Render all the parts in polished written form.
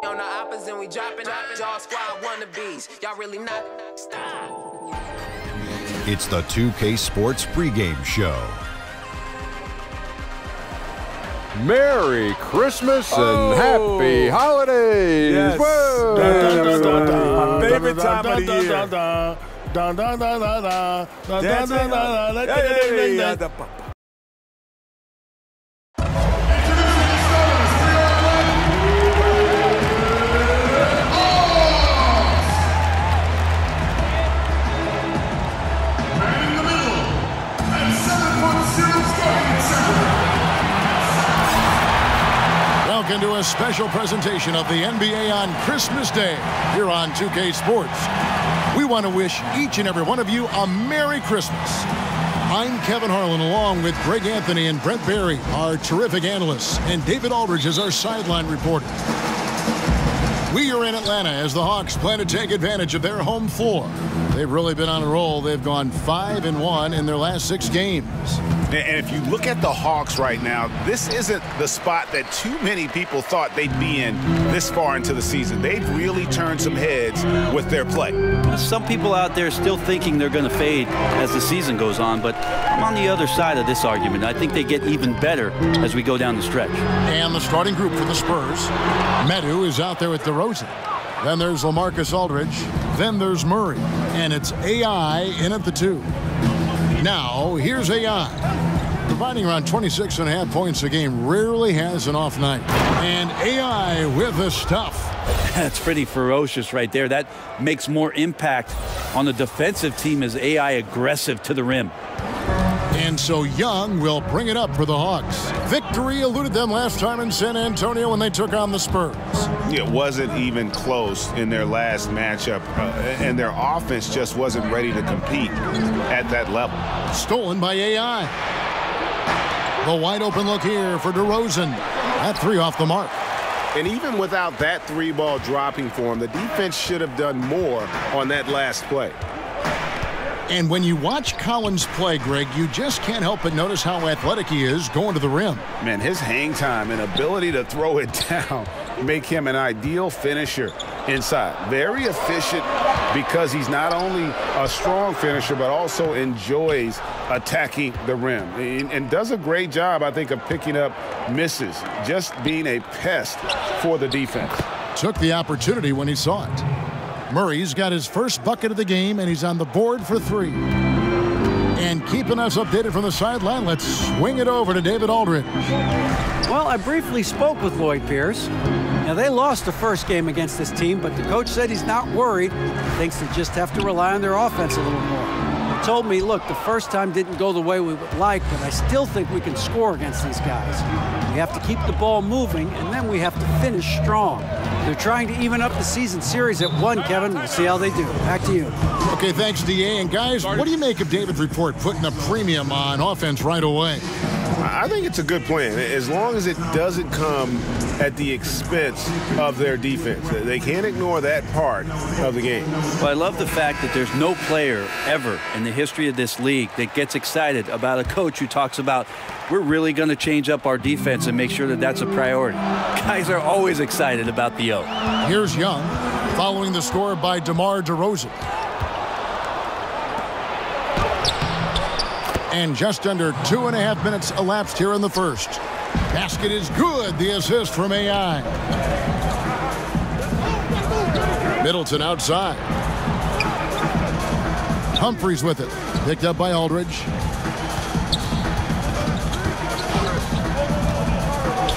on the opposite, we dropping jaw squad wannabes. Y'all really not. It's the 2K Sports pregame show. Merry Christmas and happy holidays! Yes. Whoa. My favorite time of the year. Welcome to a special presentation of the NBA on Christmas Day here on 2K Sports. We want to wish each and every one of you a Merry Christmas. I'm Kevin Harlan along with Greg Anthony and Brent Barry, our terrific analysts, and David Aldridge is our sideline reporter. We are in Atlanta as the Hawks plan to take advantage of their home floor. They've really been on a roll. They've gone 5-1 in their last 6 games. And if you look at the Hawks right now, this isn't the spot that too many people thought they'd be in this far into the season. They've really turned some heads with their play. Some people out there still thinking they're going to fade as the season goes on, but I'm on the other side of this argument. I think they get even better as we go down the stretch. And the starting group for the Spurs, Medu is out there with DeRozan. Then there's LaMarcus Aldridge. Then there's Murray. And it's AI in at the 2. Now, here's AI. Providing around 26.5 points a game, rarely has an off night. And AI with the stuff. That's pretty ferocious right there. That makes more impact on the defensive team as AI aggressive to the rim. And so Young will bring it up for the Hawks. Victory eluded them last time in San Antonio when they took on the Spurs. It wasn't even close in their last matchup, and their offense just wasn't ready to compete at that level. Stolen by AI. The wide open look here for DeRozan. That 3 off the mark. And even without that 3-ball dropping for him, the defense should have done more on that last play. And when you watch Collins play, Greg, you just can't help but notice how athletic he is going to the rim. Man, his hang time and ability to throw it down make him an ideal finisher inside. Very efficient because he's not only a strong finisher, but also enjoys attacking the rim. And does a great job, I think, of picking up misses, just being a pest for the defense. Took the opportunity when he saw it. Murray's got his first bucket of the game, and he's on the board for 3. And keeping us updated from the sideline, let's swing it over to David Aldridge. Well, I briefly spoke with Lloyd Pierce. Now, they lost the first game against this team, but the coach said he's not worried. Thinks they just have to rely on their offense a little more. He told me, look, the first time didn't go the way we would like, but I still think we can score against these guys. We have to keep the ball moving, and then we have to finish strong. They're trying to even up the season series at 1, Kevin. We'll see how they do. Back to you. Okay, thanks, DA. And, guys, what do you make of David's report putting a premium on offense right away? I think it's a good plan, as long as it doesn't come at the expense of their defense. They can't ignore that part of the game. Well, I love the fact that there's no player ever in the history of this league that gets excited about a coach who talks about, we're really going to change up our defense and make sure that that's a priority. Guys are always excited about the O. Here's Young, following the score by DeMar DeRozan. And just under 2.5 minutes elapsed here in the first. Basket is good. The assist from AI. Middleton outside. Humphries with it. Picked up by Aldridge.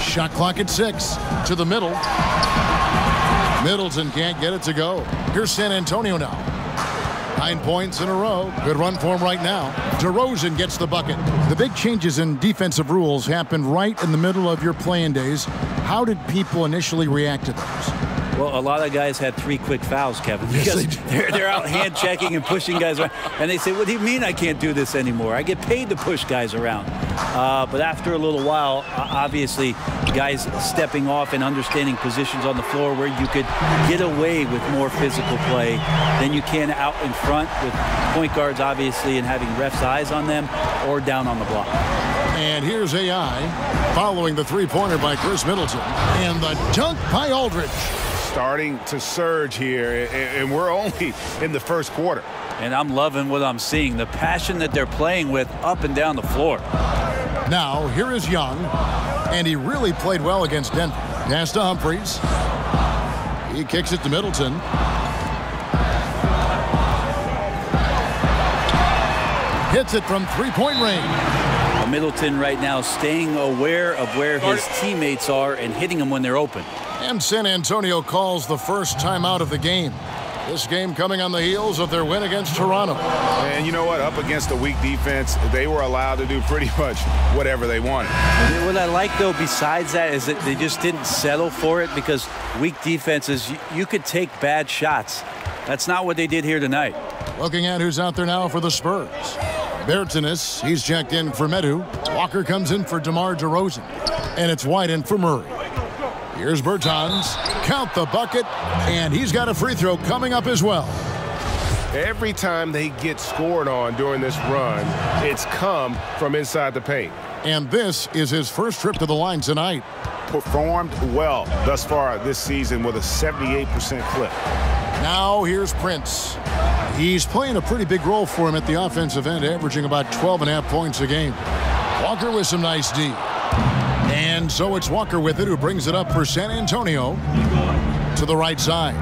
Shot clock at 6. To the middle. Middleton can't get it to go. Here's San Antonio now. 9 points in a row. Good run for him right now. DeRozan gets the bucket. The big changes in defensive rules happened right in the middle of your playing days. How did people initially react to those? Well, a lot of guys had 3 quick fouls, Kevin, because they're out hand checking and pushing guys around. And they say, what do you mean I can't do this anymore? I get paid to push guys around. But after a little while, obviously, guys stepping off and understanding positions on the floor where you could get away with more physical play than you can out in front with point guards, obviously, and having refs' eyes on them or down on the block. And here's AI following the 3-pointer by Chris Middleton. And the dunk by Aldridge. starting to surge here, and we're only in the first quarter. And I'm loving what I'm seeing, the passion that they're playing with up and down the floor. Now, here is Young, and he really played well against Denver. Pass to Humphries. He kicks it to Middleton. Hits it from three-point range. Middleton right now staying aware of where his teammates are and hitting them when they're open. And San Antonio calls the first timeout of the game. This game coming on the heels of their win against Toronto. And you know what? Up against a weak defense, they were allowed to do pretty much whatever they wanted. What I like, though, besides that, is that they just didn't settle for it, because weak defenses, you could take bad shots. That's not what they did here tonight. Looking at who's out there now for the Spurs. Bertanis, he's checked in for Medu. Walker comes in for DeMar DeRozan. And it's White in for Murray. Here's Bertans. Count the bucket. And he's got a free throw coming up as well. Every time they get scored on during this run, it's come from inside the paint. And this is his first trip to the line tonight. Performed well thus far this season with a 78% clip. Now here's Prince. He's playing a pretty big role for him at the offensive end, averaging about 12.5 points a game. Walker with some nice D. And so it's Walker with it, who brings it up for San Antonio to the right side.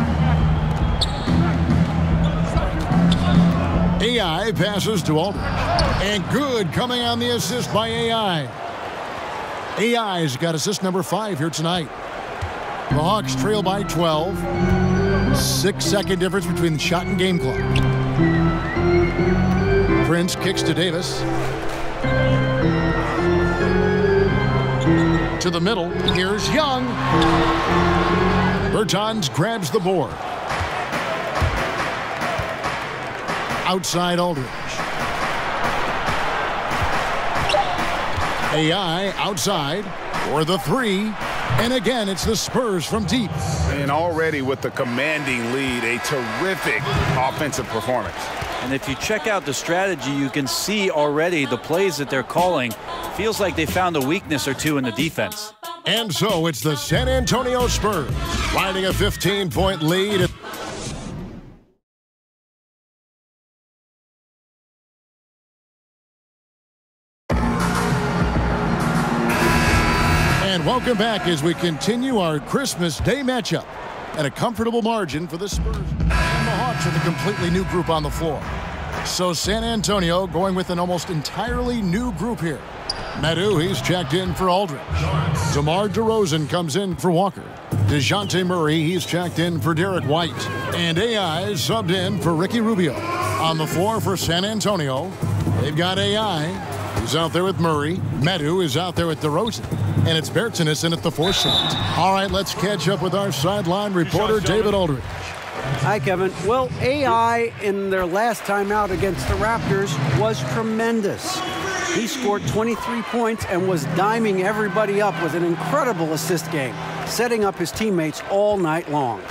AI passes to Aldridge. And good coming on the assist by AI. AI's got assist number 5 here tonight. The Hawks trail by 12. 6-second difference between the shot and game clock. Prince kicks to Davis. To the middle. Here's Young. Bertans grabs the board. Outside Aldridge. AI outside for the 3. And again, it's the Spurs from deep. And already with the commanding lead, a terrific offensive performance. And if you check out the strategy, you can see already the plays that they're calling. Feels like they found a weakness or two in the defense. And so it's the San Antonio Spurs riding a 15-point lead. And welcome back as we continue our Christmas Day matchup. And a comfortable margin for the Spurs. And the Hawks are the completely new group on the floor. So San Antonio going with an almost entirely new group here. Medu, he's checked in for Aldridge. DeMar DeRozan comes in for Walker. DeJounte Murray, he's checked in for Derek White. And AI is subbed in for Ricky Rubio. On the floor for San Antonio, they've got AI. He's out there with Murray. Medu is out there with DeRozan. And it's Bertanis in at the 4 slot. All right, let's catch up with our sideline reporter, David Aldridge. Hi, Kevin. Well, AI in their last time out against the Raptors was tremendous. He scored 23 points and was diming everybody up with an incredible assist game, setting up his teammates all night long.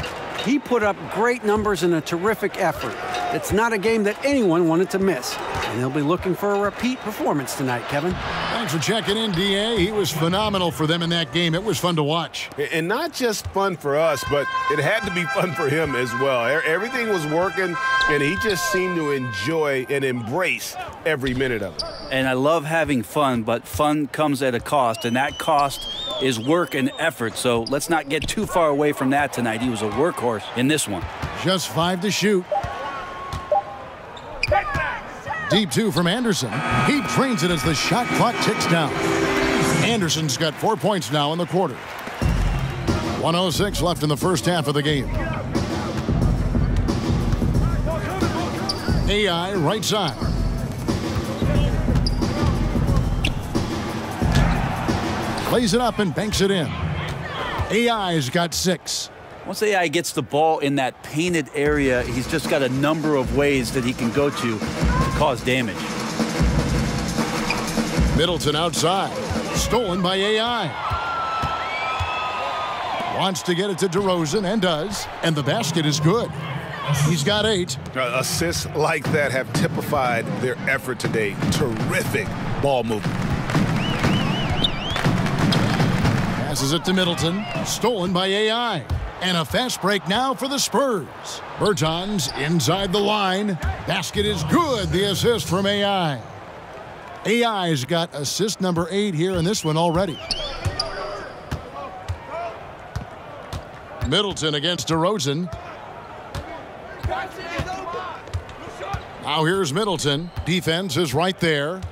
He put up great numbers in a terrific effort. It's not a game that anyone wanted to miss. And he'll be looking for a repeat performance tonight, Kevin. Thanks for checking in, DA. He was phenomenal for them in that game. It was fun to watch. And not just fun for us, but it had to be fun for him as well. Everything was working, and he just seemed to enjoy and embrace every minute of it. And I love having fun, but fun comes at a cost, and that cost is work and effort. So let's not get too far away from that tonight. He was a workhorse in this one. Just 5 to shoot. Deep 2 from Anderson. He trains it as the shot clock ticks down. Anderson's got 4 points now in the quarter. 1:06 left in the first half of the game. AI right side. Plays it up and banks it in. AI's got 6. Once AI gets the ball in that painted area, he's just got a number of ways that he can go to cause damage. Middleton outside. Stolen by AI. Wants to get it to DeRozan and does. And the basket is good. He's got 8. Assists like that have typified their effort today. Terrific ball movement. Passes it to Middleton. Stolen by AI. And a fast break now for the Spurs. Bertans inside the line. Basket is good. The assist from AI. AI's got assist number 8 here in this one already. Middleton against DeRozan. Now here's Middleton. Defense is right there.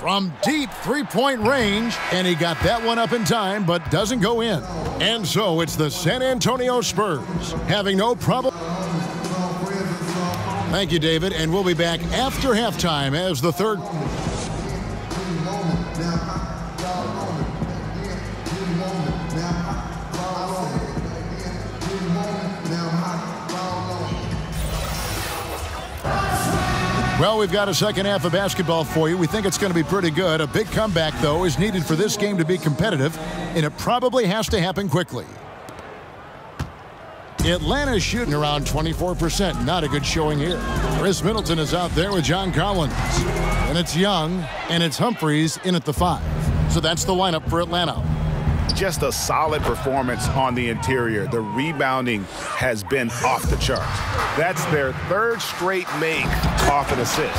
From deep three-point range, and he got that one up in time, but doesn't go in. And so it's the San Antonio Spurs having no problem. Thank you, David, and we'll be back after halftime as the third. Well, we've got a second half of basketball for you. We think it's going to be pretty good. A big comeback, though, is needed for this game to be competitive, and it probably has to happen quickly. Atlanta's shooting around 24%. Not a good showing here. Chris Middleton is out there with John Collins. And it's Young, and it's Humphries in at the 5. So that's the lineup for Atlanta. Just a solid performance on the interior. The rebounding has been off the charts. That's their 3rd straight make off an assist.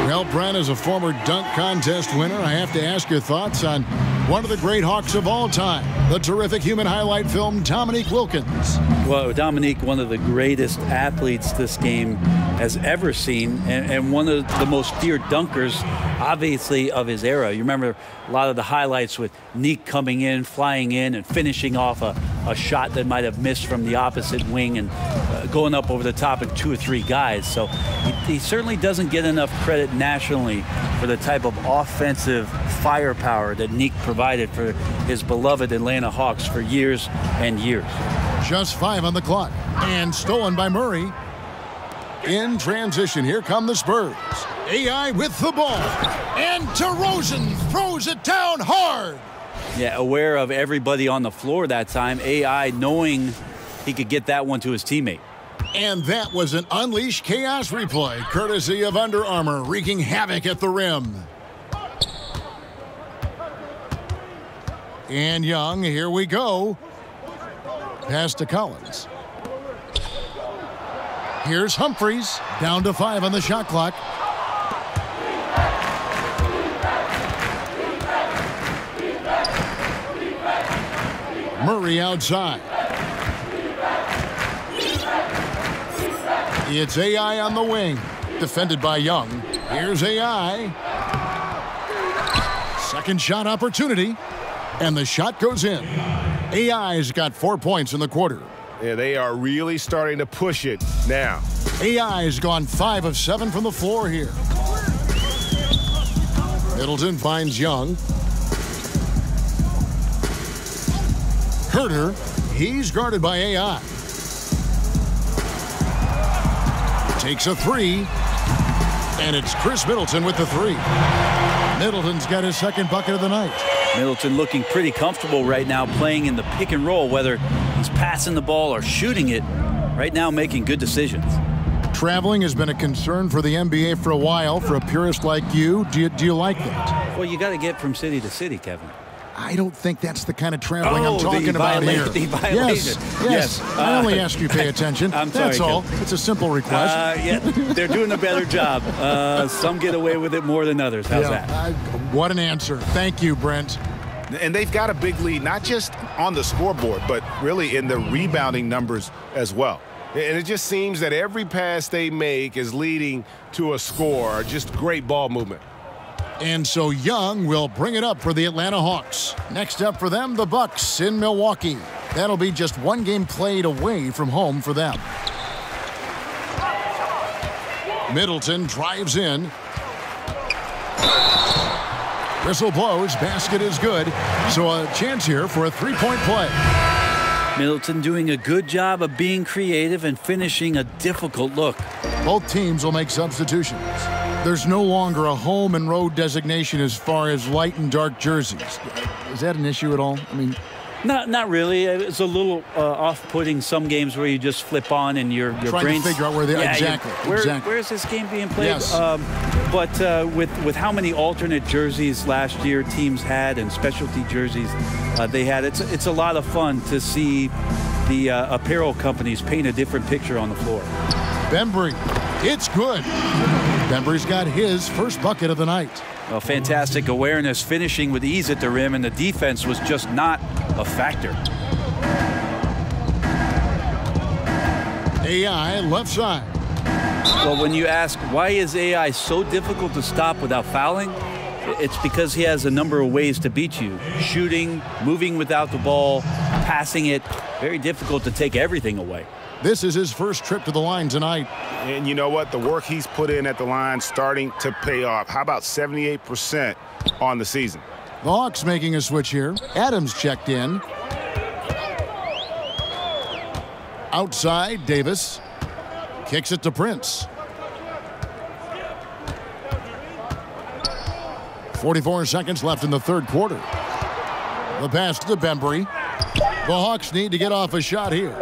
Well, Brent, as a former dunk contest winner, I have to ask your thoughts on one of the great Hawks of all time, the terrific human highlight film, Dominique Wilkins. Well, Dominique, one of the greatest athletes this game has ever seen, and one of the most feared dunkers, obviously, of his era. You remember a lot of the highlights with Neek coming in, flying in, and finishing off a shot that might have missed from the opposite wing and going up over the top of 2 or 3 guys. So he certainly doesn't get enough credit nationally for the type of offensive firepower that Neek provided for his beloved Atlanta Hawks for years and years. Just 5 on the clock, and stolen by Murray. In transition, here come the Spurs. AI with the ball, and DeRozan throws it down hard. Yeah, aware of everybody on the floor that time. AI knowing he could get that one to his teammate. And that was an Unleash Chaos replay, courtesy of Under Armour, wreaking havoc at the rim. And Young, here we go. Pass to Collins. Here's Humphries, down to 5 on the shot clock. Murray outside. It's AI on the wing, defended by Young. Here's AI. Second shot opportunity, and the shot goes in. AI's got 4 points in the quarter. Yeah, they are really starting to push it now. AI's gone 5 of 7 from the floor here. Middleton finds Young. Herter, he's guarded by AI. Takes a 3, and it's Chris Middleton with the 3. Middleton's got his 2nd bucket of the night. Middleton looking pretty comfortable right now playing in the pick and roll, whether he's passing the ball or shooting it. Right now making good decisions. Traveling has been a concern for the NBA for a while. For a purist like you, do you like that? Well, you got to get from city to city, Kevin. I don't think that's the kind of traveling I'm talking about here. The violation. Yes. I only ask you pay attention. I'm sorry, that's all. Kevin. It's a simple request. Yeah, they're doing a better job. Some get away with it more than others. How's that? What an answer. Thank you, Brent. And they've got a big lead, not just on the scoreboard, but really in the rebounding numbers as well. And it just seems that every pass they make is leading to a score. Just great ball movement. And so Young will bring it up for the Atlanta Hawks. Next up for them, the Bucks in Milwaukee. That'll be just 1 game played away from home for them. Middleton drives in. Whistle blows, basket is good. So a chance here for a 3-point play. Middleton doing a good job of being creative and finishing a difficult look. Both teams will make substitutions. There's no longer a home and road designation as far as light and dark jerseys. Is that an issue at all? I mean, Not really. It's a little off-putting some games where you just flip on and your trying brain's to figure out where they exactly. Where is this game being played? Yes. But with how many alternate jerseys last year teams had and specialty jerseys they had, it's a lot of fun to see the apparel companies paint a different picture on the floor. Bembry, it's good. Bembry's got his first bucket of the night. Well, fantastic awareness, finishing with ease at the rim, and the defense was just not a factor. AI left side. Well, when you ask why is AI so difficult to stop without fouling, it's because he has a number of ways to beat you. Shooting, moving without the ball, passing it. Very difficult to take everything away. This is his first trip to the line tonight. And you know what? The work he's put in at the line starting to pay off. How about 78% on the season? The Hawks making a switch here. Adams checked in. Outside, Davis. Kicks it to Prince. 44 seconds left in the third quarter. The pass to Bembry. The Hawks need to get off a shot here.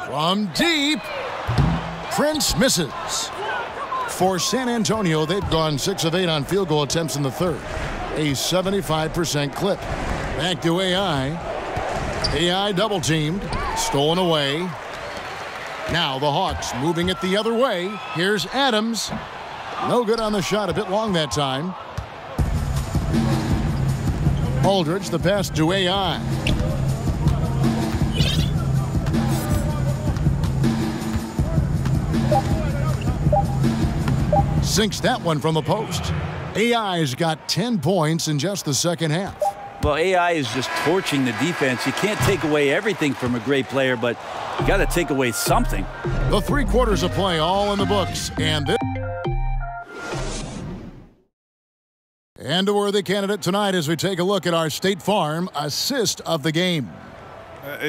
From deep, Prince misses. For San Antonio, they've gone 6 of 8 on field goal attempts in the third. A 75% clip. Back to AI. AI double teamed. Stolen away. Now the Hawks moving it the other way. Here's Adams. No good on the shot. A bit long that time. Aldridge, the pass to AI. Sinks that one from the post. AI's got 10 points in just the second half. Well, AI is just torching the defense. You can't take away everything from a great player, but you got to take away something. The 3 quarters of play all in the books. And a worthy candidate tonight as we take a look at our State Farm assist of the game.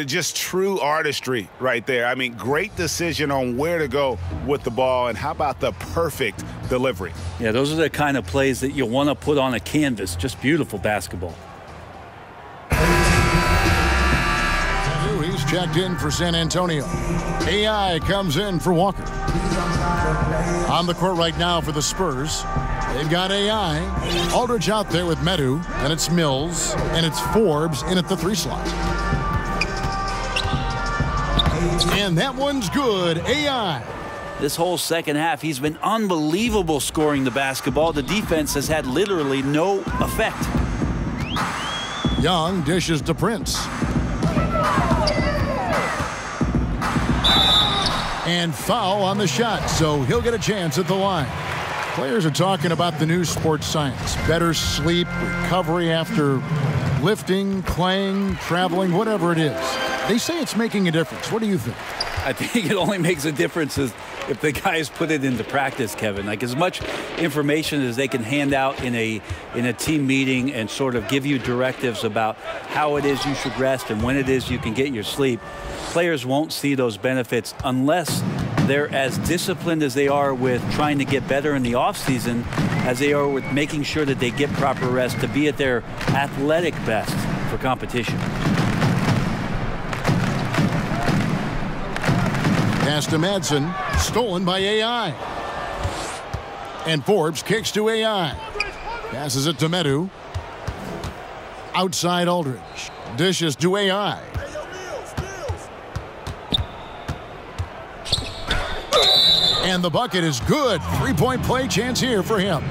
Just true artistry right there. I mean, great decision on where to go with the ball, and how about the perfect delivery? Yeah, those are the kind of plays that you want to put on a canvas. Just beautiful basketball. He's checked in for San Antonio. AI comes in for Walker. On the court right now for the Spurs. They've got AI. Aldridge out there with Medu, and it's Mills, and it's Forbes in at the 3 slot. And that one's good. AI. This whole second half, he's been unbelievable scoring the basketball. The defense has had literally no effect. Young dishes to Prince. And foul on the shot, so he'll get a chance at the line. Players are talking about the new sports science. Better sleep, recovery after lifting, playing, traveling, whatever it is. They say it's making a difference. What do you think? I think it only makes a difference if the guys put it into practice, Kevin. Like, as much information as they can hand out in a team meeting and sort of give you directives about how it is you should rest and when it is you can get your sleep, players won't see those benefits unless they're as disciplined as they are with trying to get better in the offseason as they are with making sure that they get proper rest to be at their athletic best for competition. Pass to Madsen, stolen by AI. And Forbes kicks to AI. Passes it to Medu. Outside Aldridge. Dishes to AI. And the bucket is good. 3-point play chance here for him.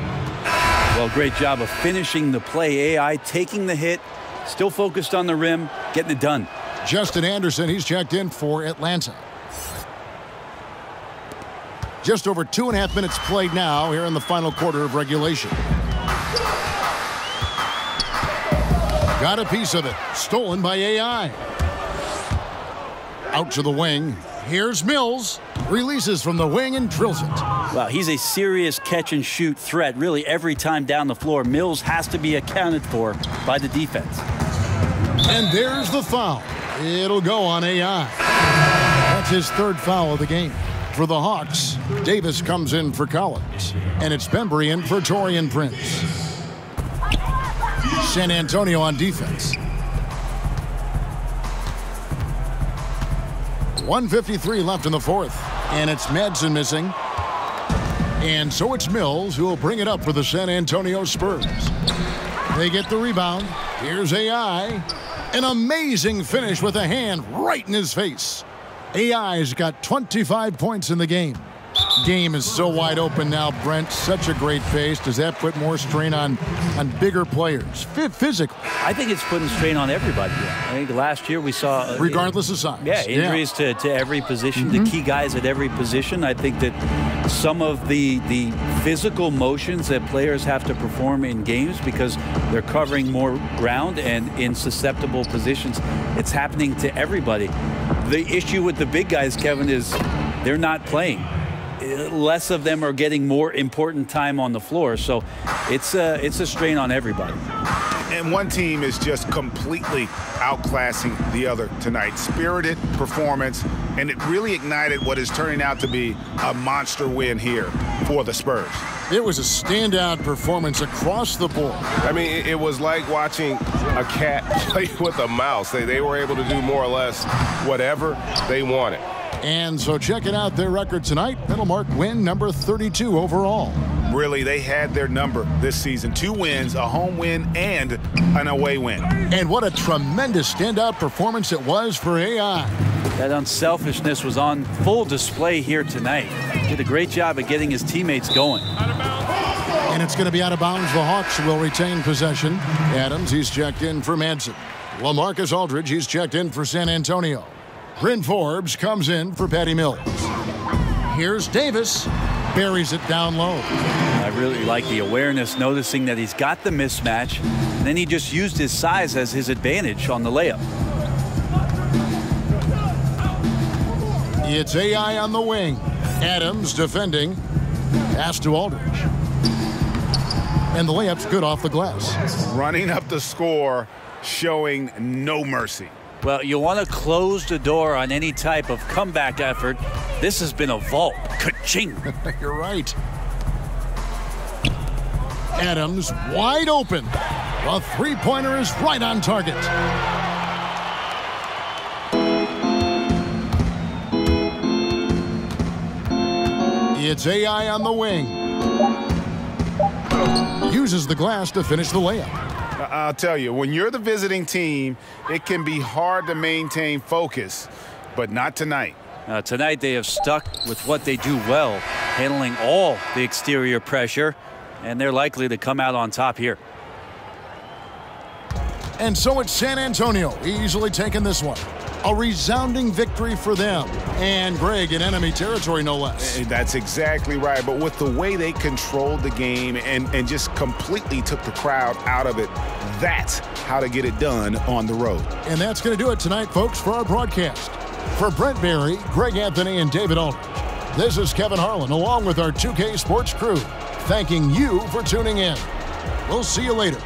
Well, great job of finishing the play. AI taking the hit, still focused on the rim, getting it done. Justin Anderson, he's checked in for Atlanta. Just over 2.5 minutes played now here in the final quarter of regulation. Got a piece of it. Stolen by AI. Out to the wing. Here's Mills. Releases from the wing and drills it. Well, he's a serious catch-and-shoot threat. Really, every time down the floor, Mills has to be accounted for by the defense. And there's the foul. It'll go on AI. That's his 3rd foul of the game. For the Hawks, Davis comes in for Collins. And it's Bembry in for Taurean Prince. San Antonio on defense. 1:53 left in the fourth. And it's Madsen missing. And so it's Mills who will bring it up for the San Antonio Spurs. They get the rebound. Here's AI. An amazing finish with a hand right in his face. AI's got 25 points in the game. Game is so wide open now, Brent. Such a great pace. Does that put more strain on bigger players physically? I think it's putting strain on everybody. I think last year we saw... regardless of size. Yeah, injuries to every position, the key guys at every position. I think that some of the physical motions that players have to perform in games because they're covering more ground and in susceptible positions, it's happening to everybody. The issue with the big guys, Kevin, is they're not playing. Less of them are getting more important time on the floor, so it's a strain on everybody. And one team is just completely outclassing the other tonight. Spirited performance, and it really ignited what is turning out to be a monster win here for the Spurs. It was a standout performance across the board. I mean, it was like watching a cat play with a mouse. They were able to do more or less whatever they wanted. And so checking out their record tonight, that'll mark win number 32 overall. Really, they had their number this season. 2 wins, a home win, and an away win. And what a tremendous standout performance it was for AI. That unselfishness was on full display here tonight. Did a great job of getting his teammates going. And it's going to be out of bounds. The Hawks will retain possession. Adams, he's checked in for Madsen. LaMarcus Aldridge, he's checked in for San Antonio. Bryn Forbes comes in for Patty Mills. Here's Davis. Buries it down low. I really like the awareness, noticing that he's got the mismatch, and then he just used his size as his advantage on the layup. It's AI on the wing. Adams defending. Pass to Aldridge. And the layup's good off the glass. Running up the score, showing no mercy. Well, you want to close the door on any type of comeback effort. This has been a vault. Ka-ching. You're right. Adams wide open. A three-pointer is right on target. It's AI on the wing. Uses the glass to finish the layup. I'll tell you, when you're the visiting team, it can be hard to maintain focus, but not tonight. Tonight they have stuck with what they do well, handling all the exterior pressure, and they're likely to come out on top here. And so it's San Antonio easily taking this one. A resounding victory for them. And Greg in enemy territory, no less. That's exactly right. But with the way they controlled the game and just completely took the crowd out of it, that's how to get it done on the road. And that's going to do it tonight, folks, for our broadcast. For Brent Barry, Greg Anthony, and David Aldridge, this is Kevin Harlan, along with our 2K Sports crew, thanking you for tuning in. We'll see you later.